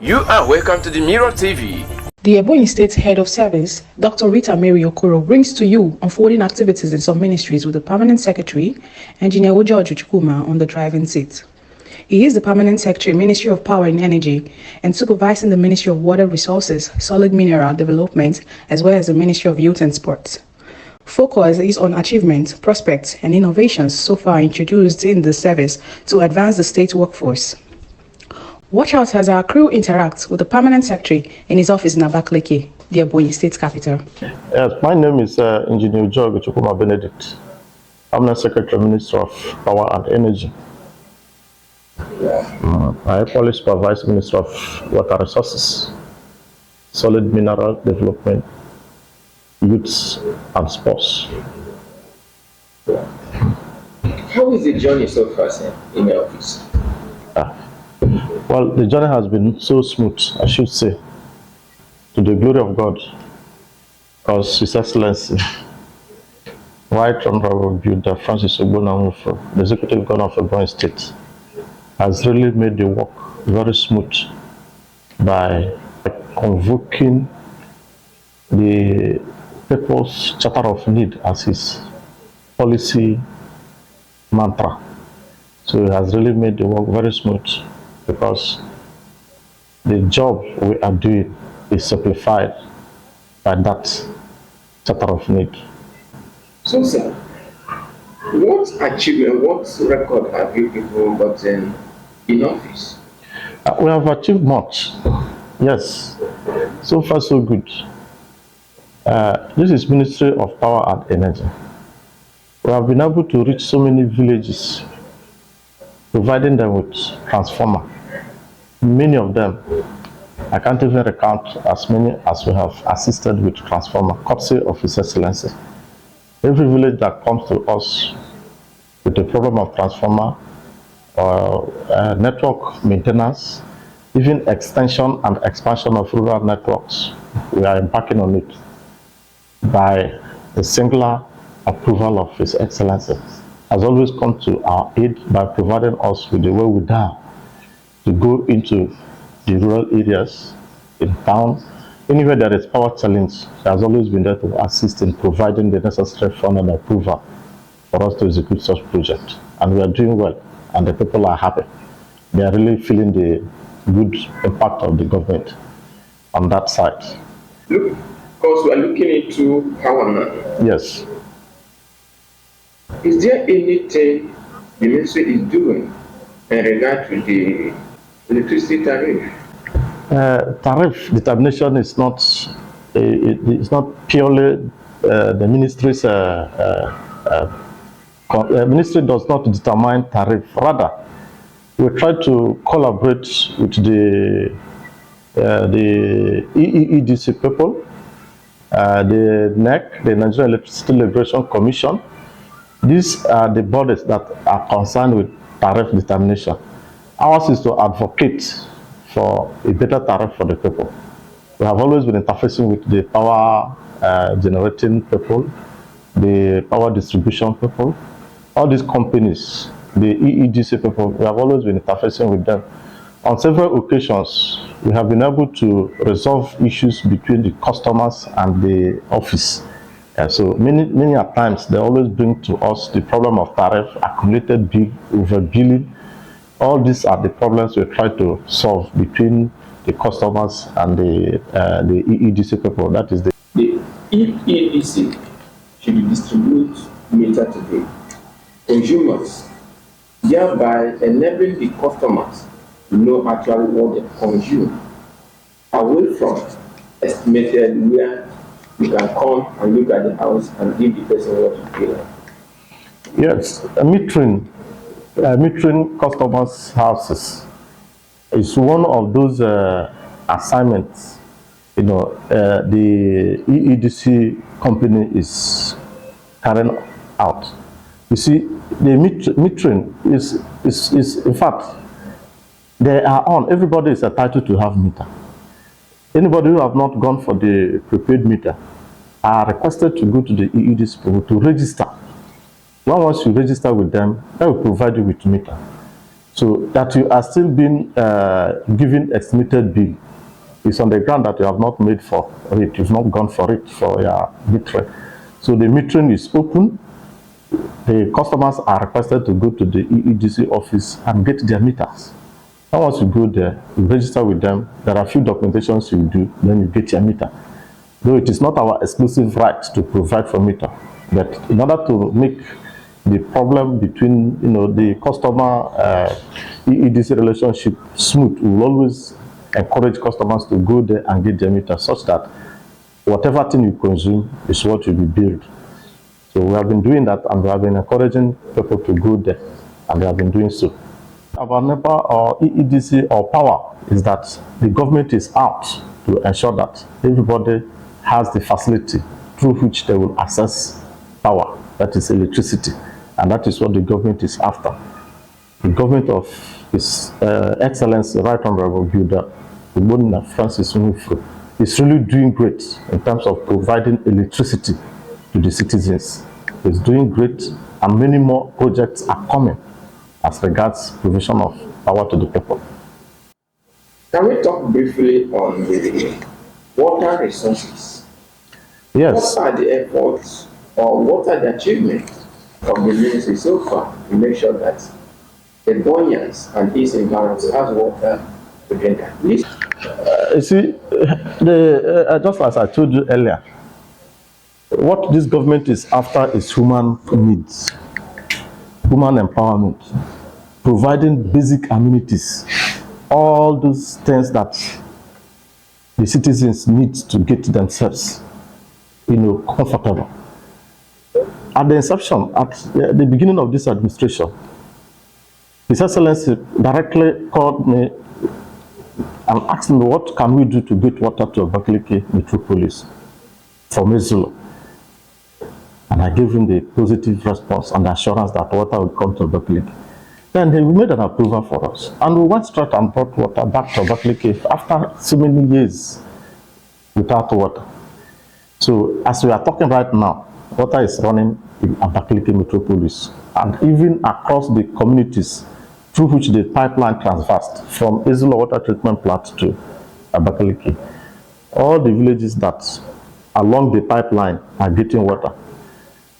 You are welcome to the Mirror TV. The Ebonyi State Head of Service, Dr. RITAMARY OKORO, brings to you unfolding activities in some ministries with the Permanent Secretary, Engineer Ojo on the driving seat. He is the Permanent Secretary, Ministry of Power and Energy, and supervising the Ministry of Water Resources, Solid Mineral Development, as well as the Ministry of Youth and Sports. Focus is on achievements, prospects, and innovations so far introduced in the service to advance the state workforce. Watch out as our crew interacts with the Permanent Secretary in his office in ABAKALIKI, the Ebonyi State capital. Yes, my name is Engineer Ojo Benedict. I'm the Secretary, Minister of Power and Energy. I equally supervise Minister of Water Resources, Solid Mineral Development, Youth and Sports. How is the journey so far, sir, in your office? Well, the journey has been so smooth, I should say, to the glory of God, because His Excellency, Right Honorable Builder Francis Ogbonamufo, the Executive Governor of Ebonyi State, has really made the work very smooth by convoking the People's Charter of Need as his policy mantra. So it has really made the work very smooth, because the job we are doing is simplified by that Charter of Need. So, sir, what achievement, what record have you people gotten in office? We have achieved much. Yes, so far so good. This is Ministry of Power and Energy. We have been able to reach so many villages, providing them with transformer. Many of them, I can't even recount as many as we have assisted with transformer, courtesy of His Excellency. Every village that comes to us with a problem of transformer or network maintenance, even extension and expansion of rural networks, we are embarking on it by a singular approval of His Excellency. Has always come to our aid by providing us with the wherewithal to go into the rural areas, in town, anywhere there is power challenge. He has always been there to assist in providing the necessary fund and approval for us to execute such project. And we are doing well, and the people are happy. They are really feeling the good impact of the government on that side. Look, because we are looking into power now. Yes. Is there anything the ministry is doing in regard to the electricity tariff? Tariff determination is not it's not purely the ministry's ministry does not determine tariff. Rather, we try to collaborate with the EEDC people, the NEC, the Nigerian Electricity Liberation Commission. These are the bodies that are concerned with tariff determination. Ours is to advocate for a better tariff for the people. We have always been interfacing with the power generating people, the power distribution people, all these companies, the EEDC people. We have always been interfacing with them. On several occasions, we have been able to resolve issues between the customers and the office. So many at times, they always bring to us the problem of tariff, accumulated bill, overbilling. All these are the problems we try to solve between the customers and the EEDC people. That is the EEDC should distribute meter to the consumers, thereby enabling the customers to know actually what they consume, away from estimated where you can come and look at the house and give the person what you feel. Yes, metering customers' houses is one of those assignments. You know, the EEDC company is carrying out. You see, the metering is in fact, they are on. Everybody is entitled to have meter. Anybody who have not gone for the prepaid meter are requested to go to the EEDC people to register. Once you register with them, they will provide you with meter. So that you are still being given estimated bill is on the ground that you have not made for it. You've not gone for it for your metering. So the metering is open. The customers are requested to go to the EEDC office and get their meters. And once you go there, you register with them. There are a few documentations you do, then you get your meter. Though it is not our exclusive right to provide for meter, but in order to make the problem between the customer EEDC relationship smooth, we will always encourage customers to go there and get their meter, such that whatever thing you consume is what will be billed. So we have been doing that, and we have been encouraging people to go there, and they have been doing so. Our NEPA or EEDC or power is that the government is out to ensure that everybody has the facility through which they will access power, that is electricity, and that is what the government is after. The government of His Excellency Right Honorable Builder Ebonyi Francis Nwifuru is really doing great in terms of providing electricity to the citizens. It's doing great, and many more projects are coming as regards provision of power to the people. Can we talk briefly on the water resources? Yes. What are the efforts or what are the achievements of the ministry so far to make sure that the Ebonyans and its environs have water to drink at least? You see, just as I told you earlier, what this government is after is human needs, human empowerment, providing basic amenities, all those things that the citizens need to get themselves, comfortable. At the inception, at the beginning of this administration, His Excellency directly called me and asked me, what can we do to get water to Abakaliki metropolis from Izulu? And I gave him the positive response and the assurance that water would come to Abakaliki. Then he made an approval for us. And we went straight and brought water back to Abakaliki after so many years without water. So as we are talking right now, water is running in Abakaliki metropolis and even across the communities through which the pipeline traversed from Izulu water treatment plant to Abakaliki. All the villages that along the pipeline are getting water.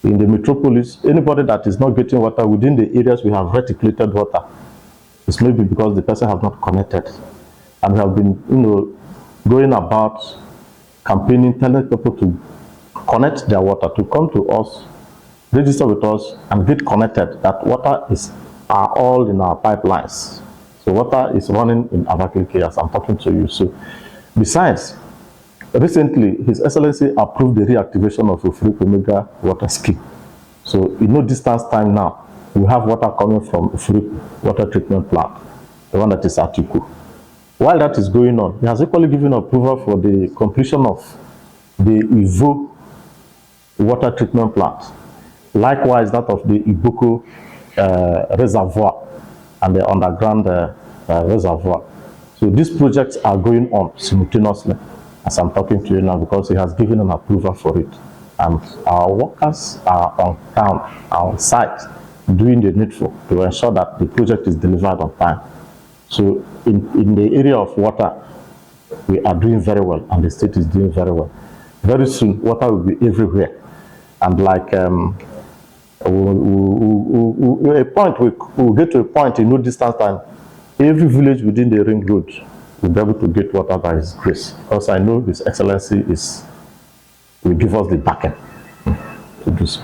In the metropolis, anybody that is not getting water within the areas we have reticulated water, it's maybe because the person has not connected. And we have been, going about campaigning, telling people to connect their water, to come to us, register with us, and get connected. That water are all in our pipelines. So water is running in Abakaliki as I'm talking to you. So besides, recently, His Excellency approved the reactivation of Ufuriku Mega water scheme. So in no distance time now, we have water coming from Ufuriku water treatment plant, the one that is at Iku. While that is going on, he has equally given approval for the completion of the Ivo water treatment plant. Likewise, that of the Iboko reservoir and the underground reservoir. So these projects are going on simultaneously as I'm talking to you now, because he has given an approval for it. And our workers are on ground, on site, doing the needful to ensure that the project is delivered on time. So in the area of water, we are doing very well, and the state is doing very well. Very soon, water will be everywhere. And like we'll get to a point in no distance time, every village within the ring road will be able to get water by His grace. Because I know His Excellency will give us the backing to do so.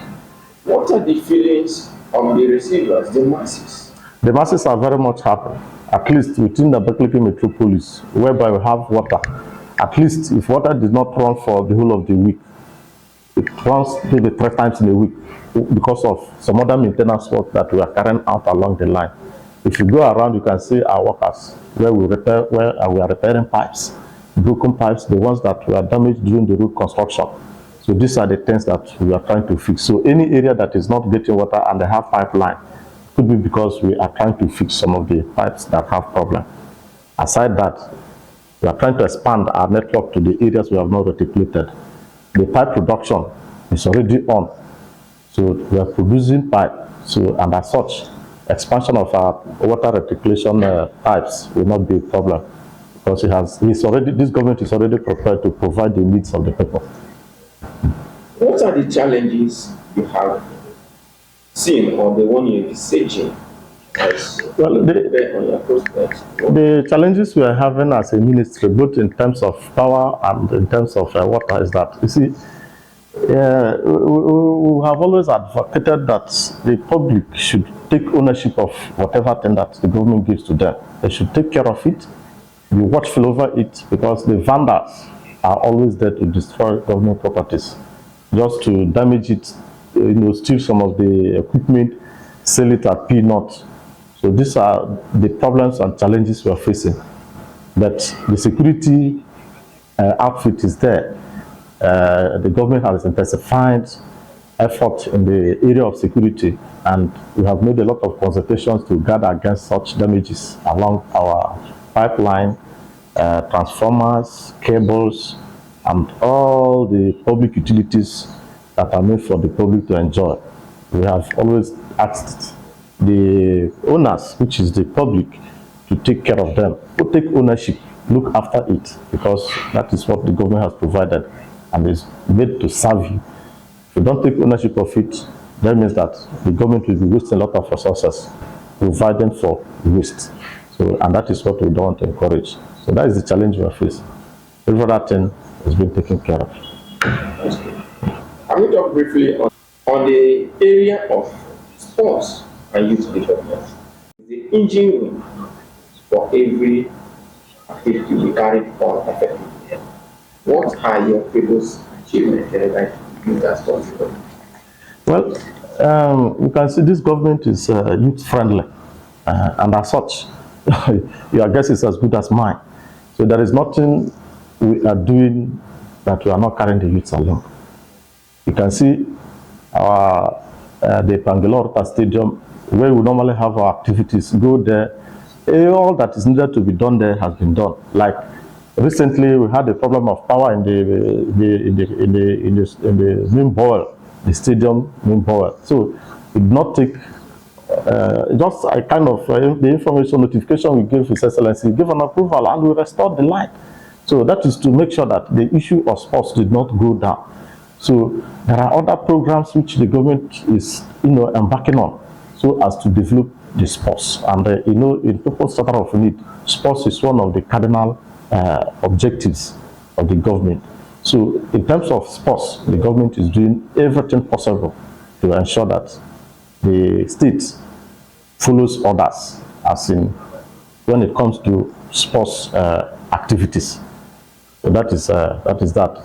What are the feelings of the receivers, the masses? The masses are very much happy, at least within the Abakaliki metropolis, whereby we have water. At least if water did not run for the whole of the week, it runs maybe 3 times in a week because of some other maintenance work that we are carrying out along the line. If you go around, you can see our workers where we are repairing pipes, broken pipes, the ones that were damaged during the road construction. So these are the things that we are trying to fix. So any area that is not getting water and they have pipeline could be because we are trying to fix some of the pipes that have problem. Aside that, we are trying to expand our network to the areas we have not reticulated. The pipe production is already on. So we are producing pipe. So, and as such, expansion of our water recirculation pipes will not be a problem, because this government is already prepared to provide the needs of the people. What are the challenges you have seen or the one you're researching? Well, the challenges we are having as a ministry, both in terms of power and in terms of water, is that, you see, we have always advocated that the public should take ownership of whatever thing that the government gives to them. They should take care of it, be watchful over it, because the vandals are always there to destroy government properties, just to damage it, steal some of the equipment, sell it at peanuts. So these are the problems and challenges we are facing. But the security outfit is there. The government has intensified effort in the area of security, and we have made a lot of consultations to guard against such damages along our pipeline, transformers, cables, and all the public utilities that are made for the public to enjoy. We have always asked the owners, which is the public, to take care of them, to take ownership, look after it, because that is what the government has provided and is made to serve you. If you don't take ownership of it, that means that the government will be wasting a lot of resources providing for waste. So, and that is what we don't want to encourage. So that is the challenge we are facing. Every other thing has been taken care of. I will talk briefly on the area of sports and youth development. The engine room for every activity we carry on effectively. What are your previous achievements that you guys consider? Well, you can see this government is youth friendly, and as such, your guess is as good as mine. So there is nothing we are doing that we are not carrying the youths along. You can see the Bangalore Stadium, where we normally have our activities, go there. All that is needed to be done there has been done. Like recently, we had a problem of power in the main bowl, the stadium main bowl. So it did not take just a kind of the information notification we gave His Excellency, gave an approval, and we restored the line. So that is to make sure that the issue of sports did not go down. So there are other programs which the government is, embarking on, so as to develop the sports. And in People's Charter of Need, sports is one of the cardinal objectives of the government. So in terms of sports, the government is doing everything possible to ensure that the state follows orders, as in when it comes to sports activities. So that is that.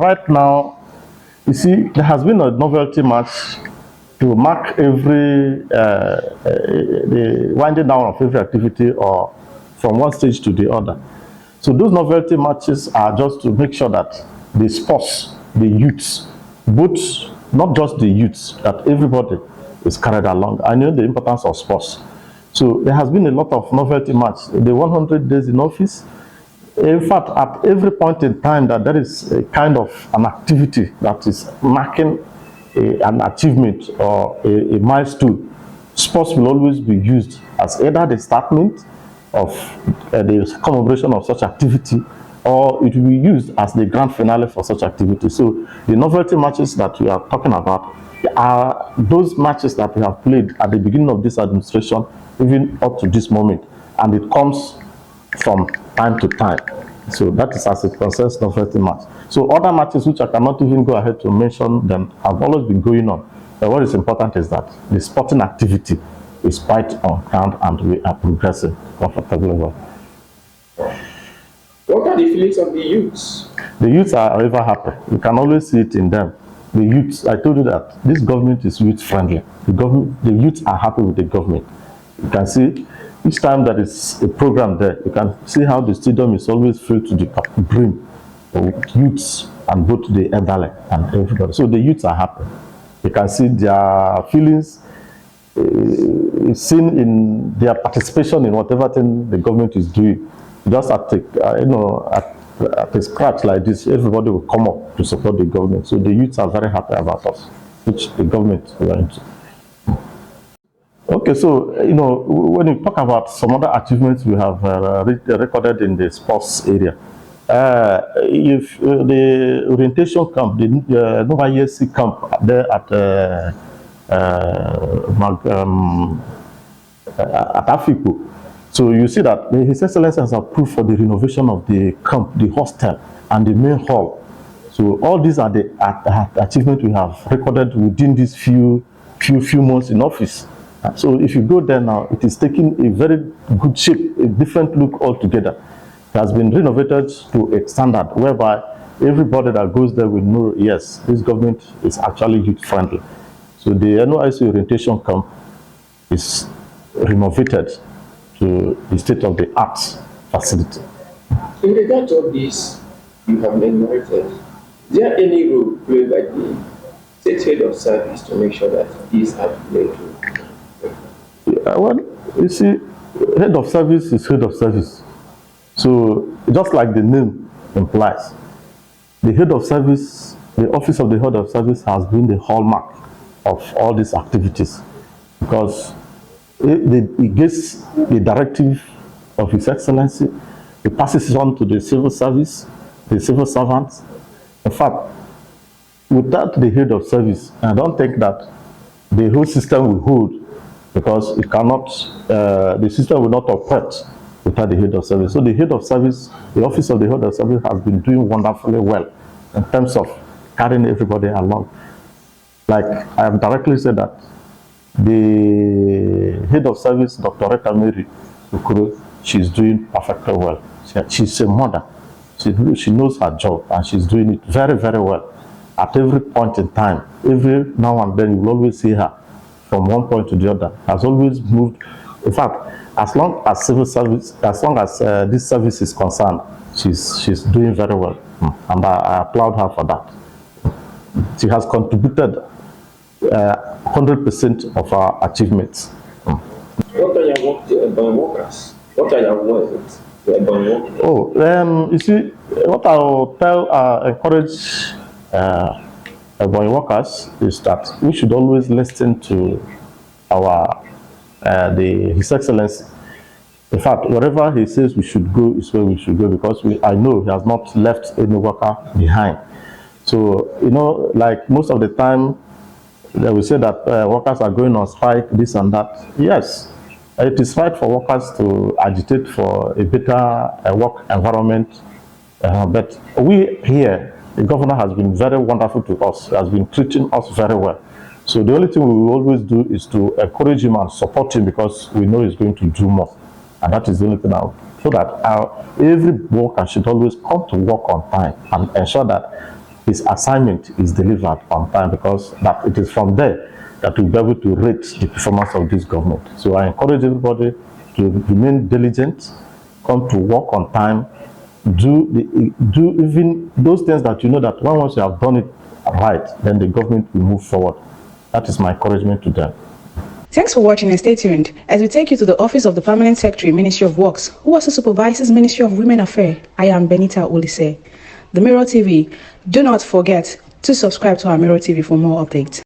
Right now, you see, there has been a novelty match to mark the winding down of every activity, or from one stage to the other. So those novelty matches are just to make sure that the sports, the youths, both, not just the youths, that everybody is carried along. I know the importance of sports. So there has been a lot of novelty match. The 100 days in office, in fact, at every point in time that there is a kind of an activity that is marking an achievement or a milestone, sports will always be used as either the statement of the commemoration of such activity, or it will be used as the grand finale for such activity. So the novelty matches that we are talking about are those matches that we have played at the beginning of this administration, even up to this moment, and it comes from time to time. So that is as it concerns novelty match. So other matches which I cannot even go ahead to mention them have always been going on. But what is important is that the sporting activity is quite on ground and we are progressing comfortably well. What are the feelings of the youths? The youths are ever happy. You can always see it in them. The youths, I told you that this government is youth friendly. The youths are happy with the government. You can see each time there is a program there, you can see how the stadium is always filled to the brim with youths, and both the elderly and everybody. So the youths are happy. You can see their feelings seen in their participation in whatever thing the government is doing. Just at a scratch like this, everybody will come up to support the government. So the youths are very happy about us. which the government went. Okay, so when you talk about some other achievements we have recorded in the sports area, if the orientation camp, the Nova ESC camp there at Africo, so you see that His Excellency has approved for the renovation of the camp, the hostel, and the main hall. So all these are the achievements we have recorded within these few months in office. So if you go there now, it is taking a very good shape, a different look altogether. It has been renovated to a standard whereby everybody that goes there will know, yes, this government is actually youth friendly. So the NYSC orientation camp is renovated to the state-of-the-art facility. In regard to this, you have enumerated. Is there any role played by the state head of service to make sure that these are played? Well, you see, head of service is head of service. So just like the name implies, the head of service, the office of the head of service has been the hallmark of all these activities, because it gets the directive of His Excellency, it passes it on to the civil service, the civil servants. In fact, without the head of service, I don't think that the whole system will hold, because it cannot, the system will not operate without the head of service. So the head of service, the office of the head of service has been doing wonderfully well in terms of carrying everybody along. Like I have directly said that the head of service, Dr. RITAMARY, OKORO, she's doing perfectly well. She's a mother. She knows her job and she's doing it very, very well. At every point in time, every now and then, you will always see her from one point to the other. Has always moved. In fact, as long as civil service, as long as this service is concerned, she's doing very well, and I applaud her for that. She has contributed 100% of our achievements. What are your work to Ebonyi workers? What are your words to Ebonyi workers? Oh, you see, what I will encourage Ebonyi workers is that we should always listen to our His Excellency. In fact, wherever he says we should go is where we should go, because I know he has not left any worker behind. So, like most of the time, they will say that workers are going on strike, this and that. Yes, it is right for workers to agitate for a better work environment. But we here, the governor has been very wonderful to us, has been treating us very well. So the only thing we will always do is to encourage him and support him, because we know he's going to do more. And that is the only thing now. So that every worker should always come to work on time and ensure that his assignment is delivered on time, because that it is from there that we'll be able to rate the performance of this government. So I encourage everybody to remain diligent, come to work on time, do even those things that you know that once you have done it right, then the government will move forward. That is my encouragement to them. Thanks for watching and stay tuned as we take you to the office of the Permanent Secretary, Ministry of Works, who also supervises Ministry of Women Affairs. I am Benita Olise. The Mirror TV. Do not forget to subscribe to our Mirror TV for more updates.